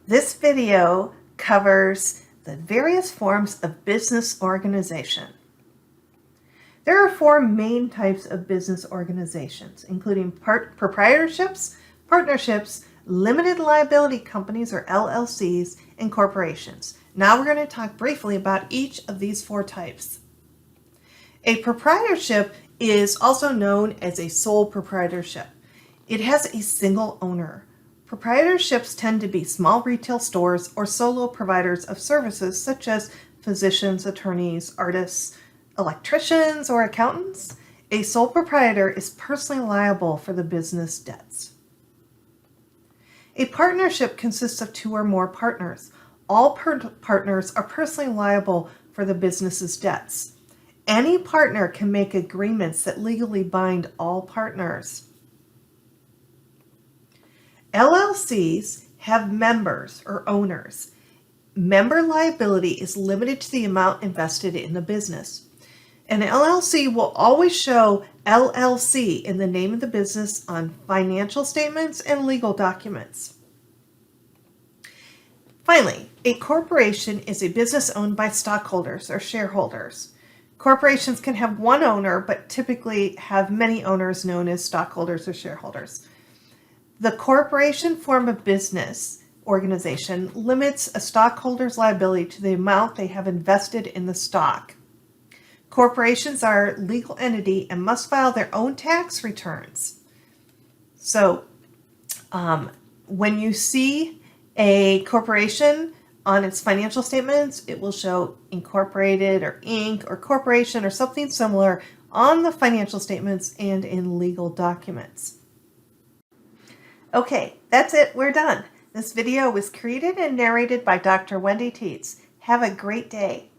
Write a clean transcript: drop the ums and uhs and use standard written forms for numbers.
This video covers the various forms of business organization. There are four main types of business organizations, including proprietorships, partnerships, limited liability companies or LLCs, and corporations. Now we're going to talk briefly about each of these four types. A proprietorship is also known as a sole proprietorship. It has a single owner. Proprietorships tend to be small retail stores or solo providers of services such as physicians, attorneys, artists, electricians, or accountants. A sole proprietor is personally liable for the business debts. A partnership consists of two or more partners. All partners are personally liable for the business's debts. Any partner can make agreements that legally bind all partners. LLCs have members or owners. Member liability is limited to the amount invested in the business. An LLC will always show LLC in the name of the business on financial statements and legal documents. Finally, a corporation is a business owned by stockholders or shareholders. Corporations can have one owner, but typically have many owners known as stockholders or shareholders. The corporation form of business organization limits a stockholder's liability to the amount they have invested in the stock. Corporations are a legal entity and must file their own tax returns. So when you see a corporation on its financial statements, it will show Incorporated or Inc. or Corporation or something similar on the financial statements and in legal documents. Okay, that's it. We're done. This video was created and narrated by Dr. Wendy Tietz. Have a great day.